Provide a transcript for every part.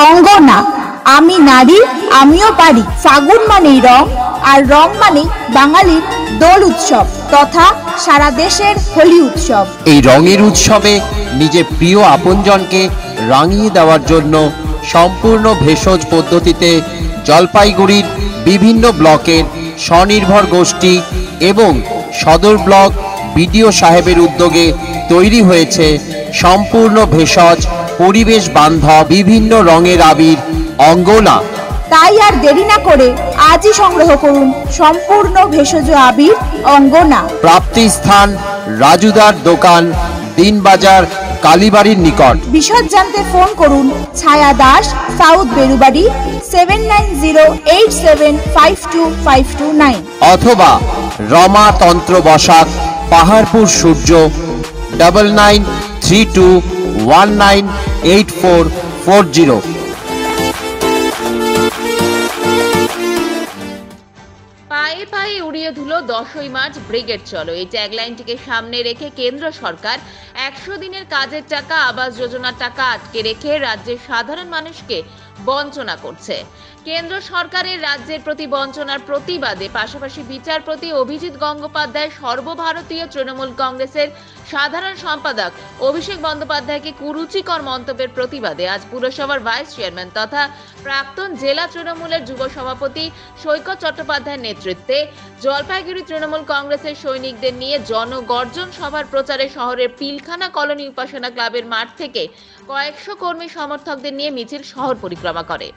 অঙ্গনা, আমি নারী আমিও পারি। ফাগুন মানেই রং, আর রং মানেই বাঙালির দোল উৎসব তথা সারা দেশের হোলি উৎসব। এই রঙের উৎসবে নিজের প্রিয় আপনজনকে রাঙিয়ে দেওয়ার জন্য সম্পূর্ণ ভেষজ পদ্ধতিতে জলপাইগুড়ির বিভিন্ন ব্লকের স্বনির্ভর গোষ্ঠী এবং সদর ব্লক বিডিও সাহেবের উদ্যোগে তৈরি হয়েছে সম্পূর্ণ ভেষজ পরিবেশ বান্ধব বিভিন্ন রঙের আবির অঙ্গনা। তাই আর দেরি না করে আজই সংগ্রহ করুন সম্পূর্ণ ভেষজ আবির অঙ্গনা। প্রাপ্তি স্থান রাজুদার দোকান, দিনবাজার, কালীবাড়ির নিকট। বিশদ জানতে ফোন করুন ছায়া দাস, সাউথ বেরুবাড়ি 7908752529 অথবা রমা তন্ত্র বসাক, পাহাড়পুর সূর্য 9932198440। পায়ে পায়ে উড়িয়ে দিল 10ই মার্চ ব্রিগেড চলো। এই ট্যাগলাইনটিকে সামনে রেখে কেন্দ্র সরকার 100 দিনের কাজের টাকা, আবাস যোজনার টাকা আটকে রেখে রাজ্যের সাধারণ মানুষকে বঞ্চনা করছে। কেন্দ্র সরকারের রাজ্যের প্রতি বঞ্চনার প্রতিবাদে পাশাপাশি বিচারপতি অভিজিৎ গঙ্গোপাধ্যায় সর্বভারতীয় তৃণমূল কংগ্রেসের সাধারণ সম্পাদক অভিষেক বন্দ্যোপাধ্যায়কে কুরুচিকর মন্তব্যের প্রতিবাদে আজ পুরসভার ভাইস চেয়ারম্যান তথা প্রাক্তন জেলা তৃণমূলের যুব সভাপতি সৈকত চট্টোপাধ্যায়ের নেতৃত্বে জলপাইগুড়ি তৃণমূল কংগ্রেসের সৈনিকদের নিয়ে জনগর্জন সভার প্রচারে শহরের পিলখানা কলোনি উপাসনা ক্লাবের মাঠ থেকে কয়েকশো কর্মী সমর্থকদের নিয়ে মিছিল শহর পরিক্রমা করে।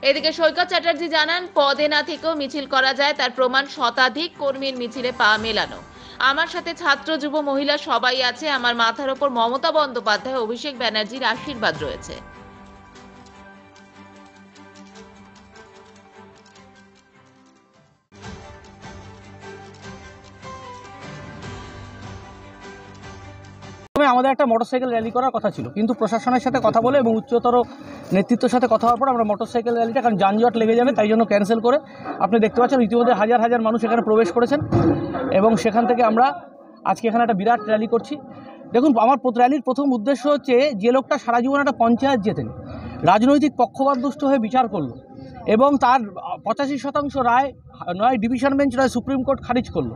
এদিকে সৈকত চ্যাটার্জি জানান, পদে না থেকেও মিছিল করা যায়, তার প্রমাণ শতাধিক কর্মীর মিছিলে পা মেলানো। আমার সাথে ছাত্র, যুব, মহিলা সবাই আছে। আমার মাথার ওপর মমতা বন্দ্যোপাধ্যায়, অভিষেক ব্যানার্জির আশীর্বাদ রয়েছে। আমাদের একটা মোটরসাইকেল র্যালি করার কথা ছিল, কিন্তু প্রশাসনের সাথে কথা বলে এবং উচ্চতর নেতৃত্বের সাথে কথা হওয়ার পর আমরা মোটরসাইকেল র্যালিটা, কারণ যানজট লেগে যাবে তাই জন্য ক্যান্সেল করে, আপনি দেখতে পাচ্ছেন ইতিমধ্যে হাজার হাজার মানুষ এখানে প্রবেশ করেছেন এবং সেখান থেকে আমরা আজকে এখানে একটা বিরাট র্যালি করছি। দেখুন, আমার র্যালির প্রথম উদ্দেশ্য হচ্ছে, যে লোকটা সারা জীবন একটা পঞ্চায়েত জেতেন, রাজনৈতিক পক্ষপাতদুষ্ট হয়ে বিচার করলো এবং তার 85% রায় নয় ডিভিশন বেঞ্চ নয় সুপ্রিম কোর্ট খারিজ করলো,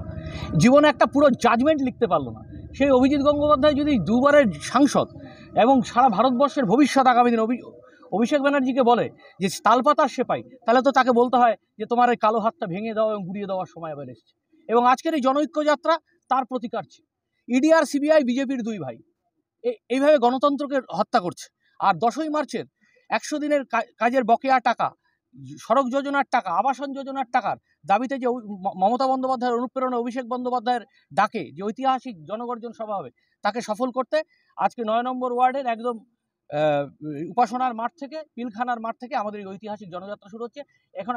জীবনে একটা পুরো জাজমেন্ট লিখতে পারলো না, সেই অভিজিৎ গঙ্গোপাধ্যায় যদি দুবারের সাংসদ এবং সারা ভারতবর্ষের ভবিষ্যৎ আগামী দিন অভিষেক ব্যানার্জিকে বলে যে তালপাতার সেপাই, তাহলে তো তাকে বলতে হয় যে তোমার এই কালো হাতটা ভেঙে দাও এবং গুড়িয়ে দেওয়ার সময় এবার এসেছে। এবং আজকের এই জনৈক্য যাত্রা তার প্রতিকার ছিল। ইডি আর সিবিআই বিজেপির দুই ভাই এইভাবে গণতন্ত্রকে হত্যা করছে। আর 10ই মার্চের 100 দিনের কাজের বকেয়া টাকা, সড়ক যোজনার টাকা, আবাসন যোজনার টাকার দাবিতে যে মমতা বন্দ্যোপাধ্যায়ের অনুপ্রেরণা অভিষেক বন্দ্যোপাধ্যায়ের ডাকে যে ঐতিহাসিক জনগর্জন সভা হবে, তাকে সফল করতে আজকে 9 নম্বর ওয়ার্ডের একদম উপাসনার মাঠ থেকে, পিলখানার মাঠ থেকে আমাদের এই ঐতিহাসিক জনযাত্রা শুরু হচ্ছে।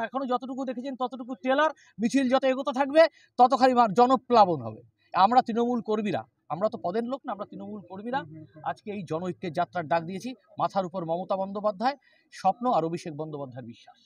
এখনো যতটুকু দেখেছেন ততটুকু ট্রেলার, মিছিল যত এগোতে থাকবে ততখানি জনপ্লাবন হবে। আমরা তৃণমূল কর্মীরা, আমরা তো পদের লোক না, আমরা তৃণমূল কর্মীরা আজকে এই জনঐক্যের যাত্রার ডাক দিয়েছি। মাথার উপর মমতা বন্দ্যোপাধ্যায় স্বপ্ন আর অভিষেক বন্দ্যোপাধ্যায়ের বিশ্বাস।